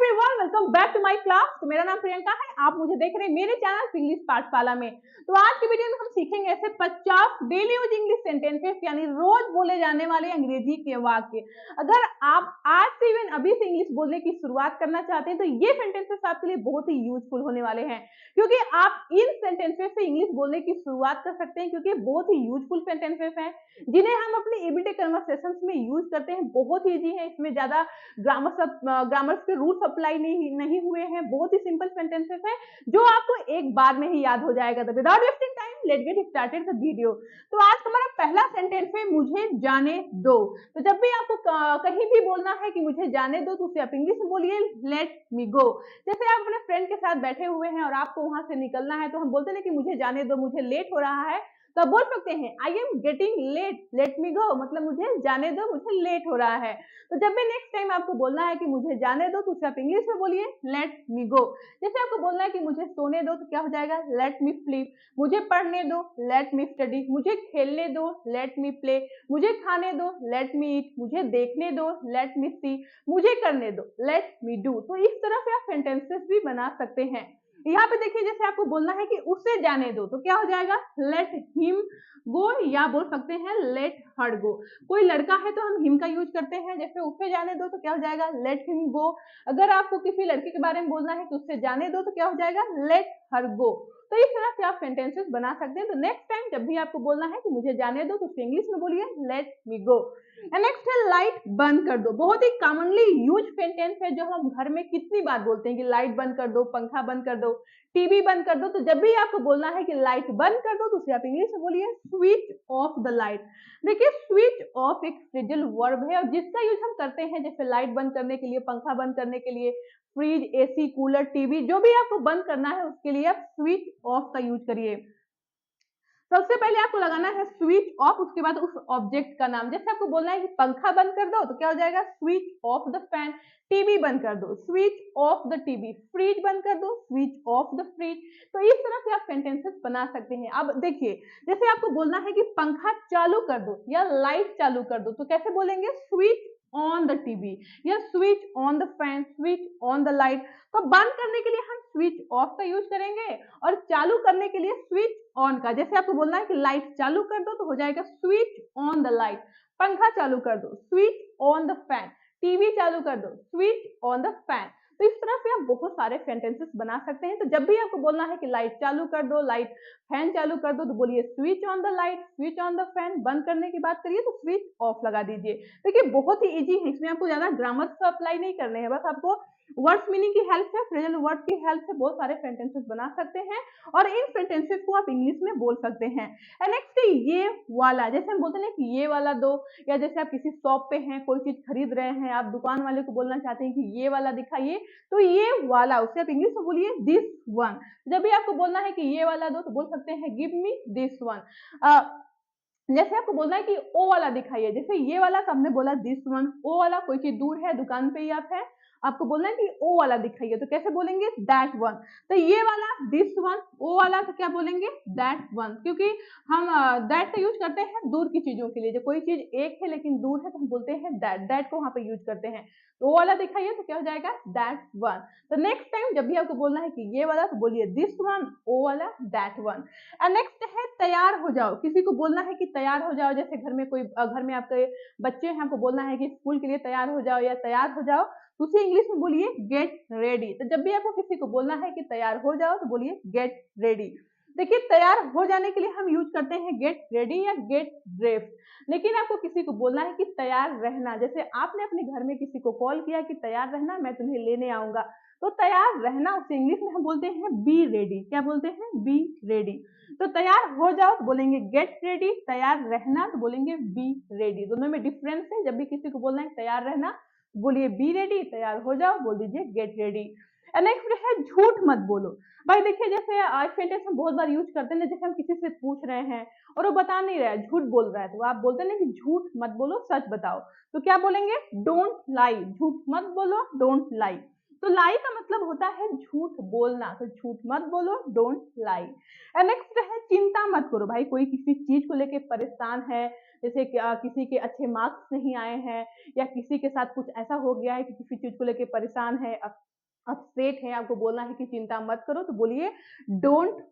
Everyone, welcome back to my class. तो मेरा नाम प्रियंका है, आप मुझे देख रहे हैं मेरे चैनल इंग्लिश पाठशाला में। तो आज की वीडियो में हम सीखेंगे ऐसे 50 डेली यूज इंग्लिश सेंटेंसेस, यानी रोज बोले जाने वाले अंग्रेजी के वाक्य। अगर आप आज से इवन अभी से इंग्लिश बोलने की शुरुआत करना चाहते हैं तो ये सेंटेंसेस आपके लिए बहुत ही यूजफुल होने वाले हैं, क्योंकि आप इन सेंटेंसेस से इंग्लिश बोलने की शुरुआत कर सकते हैं, क्योंकि बहुत ही यूजफुल सेंटेंसेस हैं जिन्हें हम अपने एवरीडे कन्वर्सेशंस में यूज करते हैं। बहुत ही इजी है, इसमें ज्यादा ग्रामर्स के रूल्स अप्लाई नहीं हुए हैं, बहुत ही सिंपल सेंटेंसेस है जो आपको एक बार में ही याद हो जाएगा। तो without wasting time let's get started the video. तो आज हमारा पहला सेंटेंस है मुझे जाने दो। तो जब भी आपको कहीं भी बोलना है कि मुझे जाने दो तो उसे आप इंग्लिश में बोलिए लेट मी गो। जैसे आप अपने फ्रेंड के साथ बैठे हुए हैं और आपको वहां से निकलना है तो हम बोलते हैं कि मुझे जाने दो, मुझे लेट हो रहा है। तो बोल सकते हैं I am getting late, let me go, मतलब मुझे जाने दो, मुझे लेट हो रहा है। तो जब भी नेक्स्ट टाइम आपको बोलना है कि मुझे जाने दो तो उसे आप इंग्लिश में बोलिए लेट मी गो। जैसे आपको बोलना है कि मुझे सोने दो तो क्या हो जाएगा लेट मी स्लीप। मुझे पढ़ने दो लेट मी स्टडी। मुझे खेलने दो लेट मी प्ले। मुझे खाने दो लेट मी ईट। मुझे देखने दो लेट मी सी। मुझे करने दो लेट मी डू। तो इस तरह से आप सेंटेंसेस भी बना सकते हैं। यहाँ पे देखिए, जैसे आपको बोलना है कि उसे जाने दो तो क्या हो जाएगा लेट हिम गो, या बोल सकते हैं लेट हर गो। कोई लड़का है तो हम हिम का यूज करते हैं, जैसे उसे जाने दो तो क्या हो जाएगा लेट हिम गो। अगर आपको किसी लड़के के बारे में बोलना है तो उससे जाने दो तो क्या हो जाएगा लेट हर गो। तो इस तरह से आप सेंटेंसेस बना सकते हैं। तो नेक्स्ट टाइम जब भी आपको बोलना है कि मुझे जाने दो तो उससे इंग्लिश में बोलिए लेट मी गो। नेक्स्ट है लाइट बंद कर दो। बहुत ही कॉमनली यूज सेंटेंस है जो हम घर में कितनी बार बोलते हैं कि लाइट बंद कर दो, पंखा बंद कर दो, टीवी बंद कर दो। तो जब भी आपको बोलना है कि लाइट बंद कर दो तो उसे आप इंग्लिश में बोलिए स्विच ऑफ द लाइट। देखिए, स्विच ऑफ एक फ्रेजल वर्ब है और जिसका यूज हम करते हैं जैसे लाइट बंद करने के लिए, पंखा बंद करने के लिए, फ्रिज, एसी, कूलर, टीवी, जो भी आपको बंद करना है उसके लिए आप स्विच ऑफ का यूज करिए। सबसे पहले आपको लगाना है स्विच ऑफ, उसके बाद उस ऑब्जेक्ट का नाम। जैसे आपको बोलना है कि पंखा बंद कर दो तो क्या हो जाएगा switch off the fan. TV बंद कर दो switch off the TV. Fridge बंद कर दो स्विच ऑफ द फ्रिज। तो इस तरह से आप सेंटेंसेस बना सकते हैं। अब देखिए, जैसे आपको बोलना है कि पंखा चालू कर दो या लाइट चालू कर दो तो कैसे बोलेंगे स्विच ऑन द टीवी या switch on the fan, switch on the light. तो बंद करने के लिए हम स्विच ऑफ का यूज करेंगे और चालू करने के लिए स्विच ऑन का। जैसे आपको बोलना है कि लाइट चालू कर दो तो हो जाएगा स्विच ऑन द लाइट। पंखा चालू कर दो switch on the fan. TV चालू कर दो स्विच ऑन द फैन। तो इस तरह से आप बहुत सारे सेंटेंसेस बना सकते हैं। तो जब भी आपको बोलना है कि लाइट चालू कर दो, लाइट फैन चालू कर दो, तो बोलिए switch on the light, switch on the fan. बंद करने की बात करिए तो स्विच ऑफ लगा दीजिए। देखिए, बहुत ही इजी है, इसमें आपको ज्यादा ग्रामर का अप्लाई नहीं करने हैं, बस आपको वर्ड्स मीनिंग की हेल्प से, फ्रेजल वर्ड की हेल्प से बहुत सारे सेंटेंसेस बना सकते हैं और इन सेंटेंसेस को आप इंग्लिश में बोल सकते हैं। नेक्स्ट ये वाला, जैसे हम बोलते हैं कि ये वाला दो, या जैसे आप किसी शॉप पे हैं, कोई चीज खरीद रहे हैं, आप दुकान वाले को बोलना चाहते हैं कि ये वाला दिखाइए तो ये वाला, उसे आप इंग्लिश में बोलिए दिस वन। जब भी आपको बोलना है कि ये वाला दो तो बोल सकते हैं गिव मी दिस वन। जैसे आपको बोलना है कि ओ वाला दिखाइए, जैसे ये वाला तो हमने बोला दिस वन, ओ वाला कोई चीज दूर है, दुकान पे ही आप है, आपको बोलना है कि ओ वाला दिखाइए तो कैसे बोलेंगे दैट वन। तो ये वाला दिस वन, ओ वाला तो क्या बोलेंगे दैट वन, क्योंकि हम दैट का यूज करते हैं दूर की चीजों के लिए। जो कोई चीज एक है लेकिन दूर है तो हम बोलते हैं दैट, दैट को वहां पे यूज करते हैं। तो ओ वाला दिखाइए तो क्या हो जाएगा दैट वन। तो नेक्स्ट टाइम जब भी आपको बोलना है कि ये वाला तो बोलिए दिस वन, ओ वाला दैट वन। नेक्स्ट है तैयार हो जाओ। किसी को बोलना है कि तैयार हो जाओ, जैसे घर में कोई घर में आपके बच्चे हैं, आपको बोलना है कि स्कूल के लिए तैयार हो जाओ या तैयार हो जाओ तो उसे इंग्लिश में बोलिए गेट रेडी। तो जब भी आपको किसी को बोलना है कि तैयार हो जाओ तो बोलिए गेट रेडी। देखिए, तैयार हो जाने के लिए हम यूज करते हैं गेट रेडी या गेट ड्रेस्ड। लेकिन आपको किसी को बोलना है कि तैयार रहना, जैसे आपने अपने घर में किसी को कॉल किया कि तैयार रहना, मैं तुम्हें लेने आऊंगा, तो तैयार रहना उसे इंग्लिश में हम बोलते हैं बी रेडी। क्या बोलते हैं बी रेडी। तो तैयार हो जाओ तो बोलेंगे गेट रेडी, तैयार रहना तो बोलेंगे बी रेडी। दोनों में डिफरेंस है। जब भी किसी को बोलना है तैयार रहना बोलिए बी रेडी, तैयार हो जाओ बोल दीजिए गेट रेडी। नेक्स्ट है झूठ मत बोलो। भाई देखिए, जैसे आज सेंटेंस हम बहुत बार यूज करते हैं, जैसे हम किसी से पूछ रहे हैं और वो बता नहीं रहा है, झूठ बोल रहा है, तो आप बोलते हैं कि झूठ मत बोलो सच बताओ। तो क्या बोलेंगे डोंट लाई। झूठ मत बोलो डोंट लाई। तो लाई का मतलब होता है झूठ बोलना, तो झूठ मत बोलो डोंट लाई। नेक्स्ट है चिंता मत करो। भाई कोई किसी चीज को लेके परेशान है, जैसे किसी के अच्छे मार्क्स नहीं आए हैं या किसी के साथ कुछ ऐसा हो गया है कि किसी चीज को लेके परेशान है, अपसेट है, आपको बोलना है कि चिंता मत करो, तो बोलिए डोंट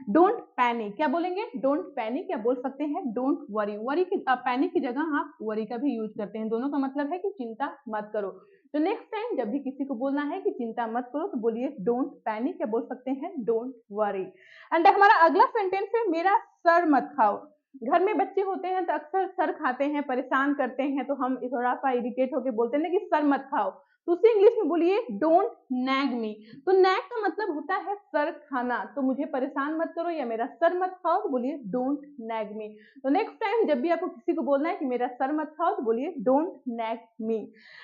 डोंट पैनिक। क्या बोलेंगे? डोंट पैनिक, या बोल सकते हैं डोंट वरी। वरी की पैनिक की जगह आप वरी का भी यूज करते हैं, दोनों का मतलब है कि चिंता मत करो। तो नेक्स्ट टाइम जब भी किसी को बोलना है कि चिंता मत करो, तो बोलिए डोंट पैनिक, या बोल सकते हैं डोंट वरी। एंड हमारा अगला सेंटेंस है मेरा सर मत खाओ। घर में बच्चे होते हैं तो अक्सर सर खाते हैं, परेशान करते हैं, तो हम थोड़ा सा इरिटेट होकर बोलते हैं ना कि सर मत खाओ, तो उसे इंग्लिश में बोलिए डोंट नैग मी। तो नैग का मतलब होता है सर खाना, तो मुझे परेशान मत करो या मेरा सर मत खाओ, तो बोलिए डोंट नैग मी। तो नेक्स्ट टाइम जब भी आपको किसी को बोलना है कि मेरा सर मत खाओ, तो बोलिए डोंट नैग मी।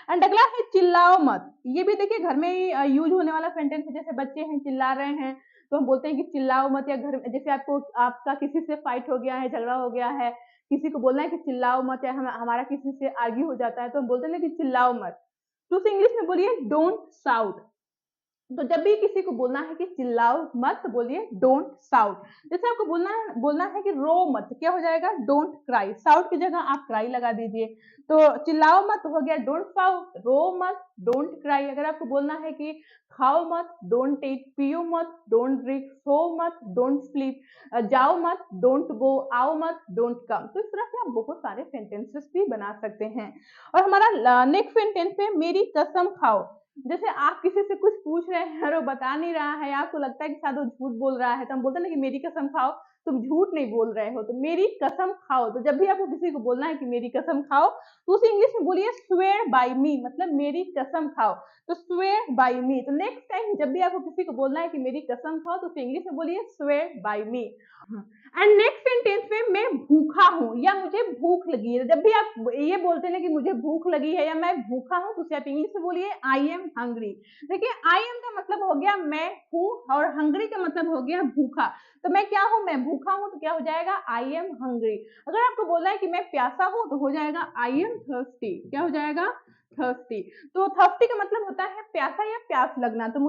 एंड अगला है चिल्लाओ मत। ये भी देखिए घर में यूज होने वाला सेंटेंस है। जैसे बच्चे हैं, चिल्ला रहे हैं, तो हम बोलते हैं कि चिल्लाओ मत। या घर में जैसे आपका किसी से फाइट हो गया है, झगड़ा हो गया है, किसी को बोलना है कि चिल्लाओ मत, या हमारा किसी से आर्ग्यू हो जाता है, तो हम बोलते हैं ना कि चिल्लाओ मत, तो उसे इंग्लिश में बोलिए डोंट शाउट। तो जब भी किसी को बोलना है कि चिल्लाओ मत, तो बोलिए डोंट शाउट। जैसे आपको बोलना है कि रो मत, क्या हो जाएगा? Don't cry. शाउट की जगह आप क्राई लगा दीजिए। तो चिल्लाओ मत हो गया डोंट शाउट, रो मत डोंट क्राई। अगर आपको बोलना है कि खाओ मत, डोंट ईट, पियो मत, डोंट ड्रिंक, सो मत, डोंट स्लीप, जाओ मत, डोंट गो, आओ मत, डोंट कम। तो इस तरह से आप बहुत सारे सेंटेंसेस भी बना सकते हैं। और हमारा नेक्स्ट सेंटेंस है मेरी कसम खाओ। जैसे आप किसी से कुछ पूछ रहे हैं और वो बता नहीं रहा है, आपको लगता है कि शायद वो झूठ बोल रहा है, तो हम बोलते हैं ना कि मेरी कसम खाओ, तुम झूठ नहीं बोल रहे हो, तो मेरी कसम खाओ। तो जब भी आपको किसी को बोलना है कि मेरी कसम खाओ, तो उसे इंग्लिश में बोलिए स्वेयर बाय मी, मतलब मेरी कसम खाओ। तो स्वेयर बाय मी। तो नेक्स्ट टाइम जब भी आपको किसी को बोलना है कि मेरी कसम खाओ, तो उसे इंग्लिश में बोलिए swear by me. And next sentence में मैं भूखा हूं या मुझे भूख लगी है। जब भी आप ये बोलते हैं कि मुझे भूख लगी है या मैं भूखा हूं, तो उसे आप इंग्लिश में बोलिए आई एम हंग्री। देखिए आई एम का मतलब हो गया मैं हूं, और हंग्री का मतलब हो गया भूखा। तो मैं क्या हूं? मैं भूखा हूं, तो क्या हो जाएगा? I am hungry. अगर आपको बोलना है कि मैं प्यासा हूं, तो हो जाएगा आई एम थर्स्टी। क्या हो जाएगा? थर्स्टी। तो थर्स्टी का मतलब होता है प्यासा या प्यास लगना। तो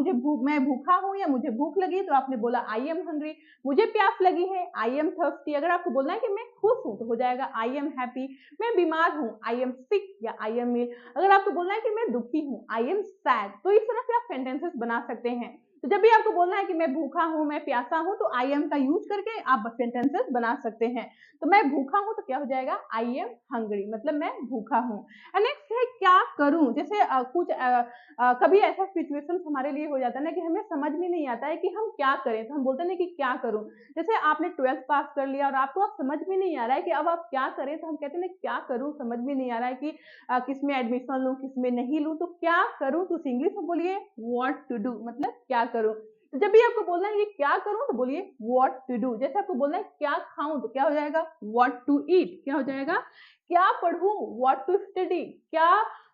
मैं भूखा हूं या मुझे भूख लगी, तो आपने बोला आई एम हंग्री। मुझे प्यास लगी है, आई एम थर्स्टी। अगर आपको बोलना है कि मैं खुश हूं, तो हो जाएगा आई एम हैप्पी। मैं बीमार हूं, आई एम सिक या आई एम इल। अगर आपको बोलना है कि मैं दुखी हूं, आई एम सैड। तो इस तरह से आप सेंटेंसेस बना सकते हैं। तो जब भी आपको बोलना है कि मैं भूखा हूं, मैं प्यासा हूं, तो आई एम का यूज करके आप सेंटेंसेस बना सकते हैं। तो मैं भूखा हूं, तो क्या हो जाएगा? आई एम हंग्री, मतलब मैं भूखा हूं। नेक्स्ट है क्या करूं। जैसे कभी ऐसा सिचुएशन हमारे लिए हो जाता है ना कि हमें समझ में नहीं आता है कि हम क्या करें, तो हम बोलते हैं ना कि क्या करूं। जैसे आपने 12th पास कर लिया और आपको अब समझ में नहीं आ रहा है कि अब आप क्या करें, तो हम कहते हैं ना क्या करूं, समझ में नहीं आ रहा है कि किस में एडमिशन लूं, किस में नहीं लूं, तो क्या करूं, तो इंग्लिश में बोलिए व्हाट टू डू, मतलब क्या करूं। तो जब भी आपको बोलना है कि क्या करूं, तो बोलिए व्हाट टू डू। जैसे आपको बोलना है क्या खाऊं, तो क्या हो जाएगा? What to eat. क्या हो जाएगा? क्या पढ़ूं, व्हाट टू स्टडी। क्या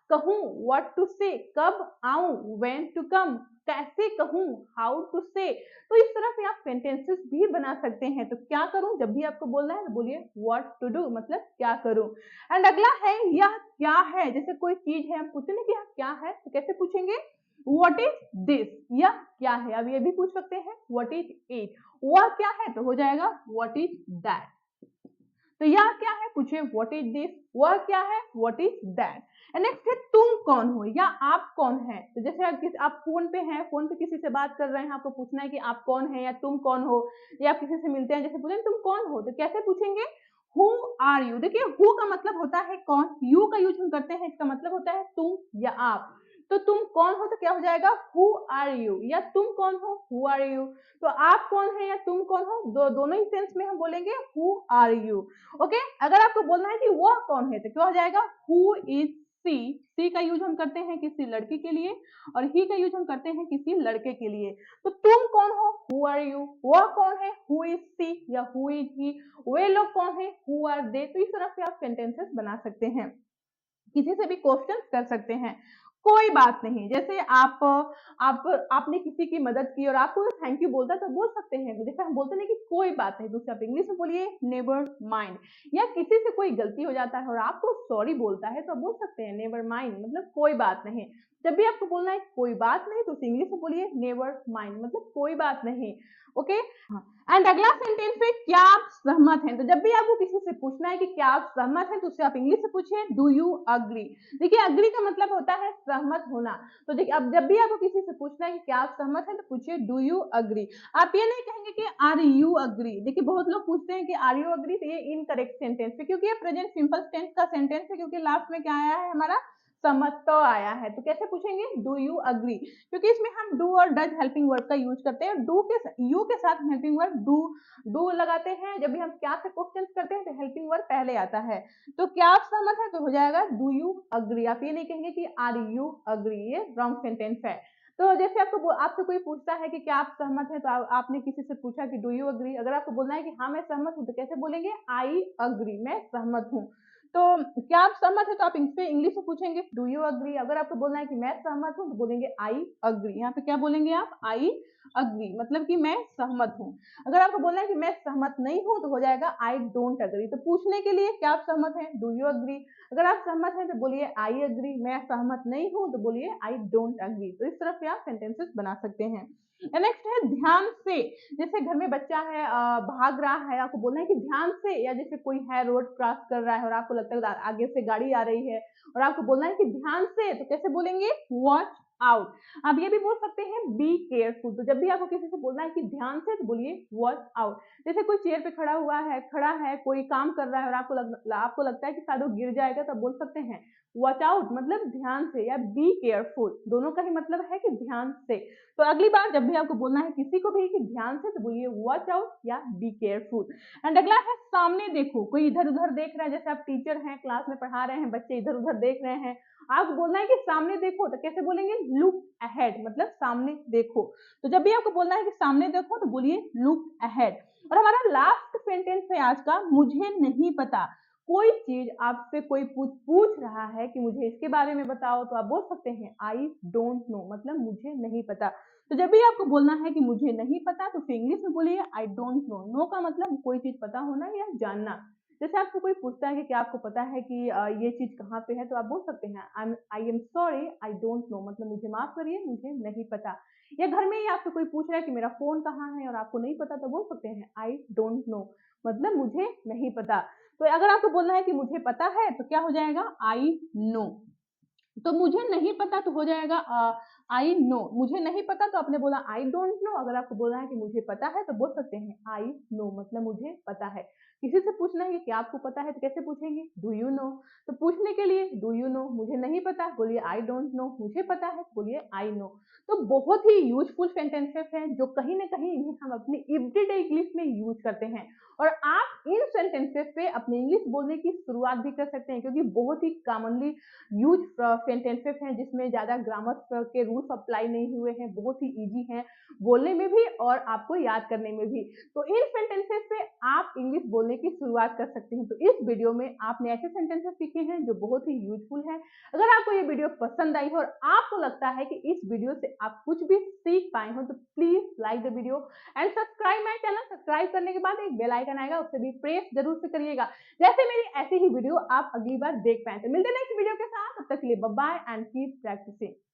कहूं, व्हाट टू से। कब आऊं, व्हेन टू कम। कैसे कहूं, हाउ टू से। तो इस तरह से आप सेंटेंसेस भी बना सकते हैं। तो क्या करूं, जब भी आपको बोलना है तो बोलिए व्हाट टू डू, मतलब क्या करूं। एंड अगला है यह क्या है। जैसे कोई चीज है, हम पूछते ना कि यह क्या है, तो कैसे पूछेंगे? व्हाट इज दिस, यह क्या है। अब ये भी पूछ सकते हैं व्हाट इज इट। वह क्या है, तो हो जाएगा व्हाट इज दैट। तो यह क्या है, पूछे व्हाट इज दिस। वह क्या है, व्हाट इज दैट। नेक्स्ट है तुम कौन हो या आप कौन है। तो जैसे आप फोन पे हैं, फोन पे किसी से बात कर रहे हैं, आपको पूछना है कि आप कौन है या तुम कौन हो। या आप किसी से मिलते हैं, जैसे पूछे तुम कौन हो, तो कैसे पूछेंगे? Who are you. देखिए हु का मतलब होता है कौन, यू का यूज हम करते हैं, इसका मतलब होता है तुम या आप। तो तुम कौन हो, तो क्या हो जाएगा? Who are you. या तुम कौन हो, हु आर यू। तो आप कौन है या तुम कौन हो, दोनों ही सेंस में हम बोलेंगे हु आर यू। ओके। अगर आपको बोलना है कि वह कौन है, तो क्या हो जाएगा? हु इज सी। सी का यूज हम करते हैं किसी लड़की के लिए, और ही का यूज हम करते हैं किसी लड़के के लिए। तो तुम कौन हो, हु आर यू। वह कौन है, हु इज सी या हु इज ही। वे लोग कौन है, हु आर दे। तो इस तरह से आप सेंटेंसेस बना सकते हैं, किसी से भी क्वेश्चन कर सकते हैं। कोई बात नहीं। जैसे आपने किसी की मदद की और आपको थैंक यू बोलता, तो बोल सकते हैं, जैसे हम बोलते हैं कि कोई बात नहीं, दूसरे आप इंग्लिश में बोलिए नेवर माइंड। या किसी से कोई गलती हो जाता है और आपको सॉरी बोलता है, तो आप बोल सकते हैं नेवर माइंड, मतलब कोई बात नहीं। जब भी आपको बोलना है कोई बात नहीं, तो इंग्लिश में बोलिए नेवर माइंड, मतलब कोई बात नहीं। ओके, एंड अगला सेंटेंस है क्या आप सहमत हैं। तो जब भी आपको किसी से पूछना है कि क्या आप सहमत हैं, तो उससे आप इंग्लिश से पूछिए डू यू अग्री। देखिए अग्री का मतलब होता है सहमत होना। तो देखिए अब जब भी आपको किसी से पूछना है कि क्या आप सहमत हैं, तो पूछिए डू यू अग्री। आप ये नहीं कहेंगे कि आर यू अग्री। देखिए बहुत लोग पूछते हैं कि आर यू अग्री, तो ये इनकरेक्ट सेंटेंस है, क्योंकि ये प्रेजेंट सिंपल टेंस का सेंटेंस है, क्योंकि लास्ट में क्या आया है हमारा सहमत तो आया है। तो कैसे पूछेंगे डू यू अग्री, क्योंकि इसमें हम डू और डज हेल्पिंग वर्ड का यूज करते हैं। डू के यू के साथ हेल्पिंग वर्ड डू लगाते हैं। जब भी हम क्या से क्वेश्चन करते हैं तो हेल्पिंग वर्ड पहले आता है। तो क्या आप सहमत है, तो हो जाएगा डू यू अग्री। आप ये नहीं कहेंगे कि आर यू अग्री, ये रॉन्ग सेंटेंस है। तो जैसे आपसे कोई पूछता है कि क्या आप सहमत है, तो आपने किसी से पूछा कि डू यू अग्री। अगर आपको बोलना है कि हाँ मैं सहमत हूँ, तो कैसे बोलेंगे आई अग्री, मैं सहमत हूँ। तो क्या आप सहमत है, तो आप इनसे इंग्लिश में पूछेंगे डू यू अग्री। अगर आपको बोलना है कि मैं सहमत हूँ, तो बोलेंगे आई अग्री। यहाँ पे क्या बोलेंगे आप, आई अग्री, मतलब कि मैं सहमत हूँ। अगर आपको बोलना है कि मैं सहमत नहीं हूँ, तो हो जाएगा आई डोंट अग्री। तो पूछने के लिए क्या आप सहमत हैं, डू यू अग्री। अगर आप सहमत हैं तो बोलिए आई अग्री, मैं सहमत नहीं हूँ तो बोलिए आई डोंट अग्री। तो इस तरह से आप सेंटेंसेस बना सकते हैं। नेक्स्ट है ध्यान से। जैसे घर में बच्चा है, भाग रहा है, आपको बोलना है कि ध्यान से, या जैसे कोई है रोड क्रॉस कर रहा है और आपको लगता है आगे से गाड़ी आ रही है और आपको बोलना है कि ध्यान से, तो कैसे बोलेंगे वॉच आउट। आप ये भी बोल सकते हैं बी केयरफुल। तो जब भी आपको किसी से बोलना है कि ध्यान से, तो बोलिए वॉच आउट। जैसे कोई चेयर पे खड़ा है, कोई काम कर रहा है और आपको लगता है कि शायद वो गिर जाएगा, तो बोल सकते हैं वॉच आउट, मतलब ध्यान से, या बी केयरफुल, दोनों का ही मतलब है कि ध्यान से। तो अगली बार जब भी आपको बोलना है किसी को भी कि ध्यान से, तो बोलिए वॉच आउट या बी केयरफुल। एंड अगला है सामने देखो। कोई इधर उधर देख रहा है, जैसे आप टीचर हैं, क्लास में पढ़ा रहे हैं, बच्चे इधर उधर देख रहे हैं, आपको बोलना है कि सामने देखो, तो कैसे बोलेंगे लुक अहेड, मतलब सामने देखो। तो जब भी आपको बोलना है कि सामने देखो, तो बोलिए लुक अहेड। और हमारा लास्ट सेंटेंस है आज का, मुझे नहीं पता। कोई चीज आपसे कोई पूछ रहा है कि मुझे इसके बारे में बताओ, तो आप बोल सकते हैं आई डोंट नो, मतलब मुझे नहीं पता। तो जब भी आपको बोलना है कि मुझे नहीं पता, तो फिर इंग्लिश में बोलिए आई डोंट नो। नो का मतलब कोई चीज पता होना या जानना। जैसे आपको कोई पूछता है कि क्या आपको पता है कि ये चीज कहाँ पे है, तो आप बोल सकते हैं I am sorry I don't know, मतलब मुझे माफ करिए, मुझे नहीं पता। या घर में ही आपसे कोई पूछ रहा है कि मेरा फोन कहाँ है और आपको नहीं पता, तो बोल सकते हैं आई डोंट नो, मतलब मुझे नहीं पता। तो अगर आपको बोलना है कि मुझे पता है, तो क्या हो जाएगा आई नो। तो मुझे नहीं पता तो हो जाएगा आई नो। मुझे नहीं पता तो आपने बोला आई डोंट नो। अगर आपको बोलना है कि मुझे पता है, तो बोल सकते हैं आई नो, मतलब मुझे पता है। किसी से पूछना है कि क्या आपको पता है, तो कैसे पूछेंगे डू यू नो। तो पूछने के लिए डू यू नो, मुझे नहीं पता बोलिए आई डोंट नो, मुझे पता है बोलिए आई नो। तो बहुत ही यूजफुल सेंटेंसेस हैं, जो कहीं ना कहीं इन्हें हम अपनी एवरीडे इंग्लिश में यूज करते हैं। और आप इन सेंटेंसेस पे अपनी इंग्लिश बोलने की शुरुआत भी कर सकते हैं, क्योंकि बहुत ही कॉमनली यूज सेंटेंसेस हैं, जिसमें ज्यादा ग्रामर के रूल्स अप्लाई नहीं हुए हैं, बहुत ही इजी हैं बोलने में भी और आपको याद करने में भी। तो इन सेंटेंसेस से आप इंग्लिश बोलने की शुरुआत कर सकते हैं। तो इस वीडियो में आपने ऐसे सेंटेंसेस सीखे हैं जो बहुत ही यूजफुल हैं। अगर आपको ये वीडियो पसंद आई हो और आपको लगता है कि इस वीडियो से आप कुछ भी सीख पाए हो, तो please like the video and subscribe my channel. Subscribe करने के बाद एक बेल आइकन आएगा, उससे भी प्रेस जरूर से करिएगा, जैसे मेरी ऐसी ही वीडियो आप अगली बार देख पाए। तो मिलते हैं नेक्स्ट वीडियो के साथ, तब तक के लिए bye bye and keep practising.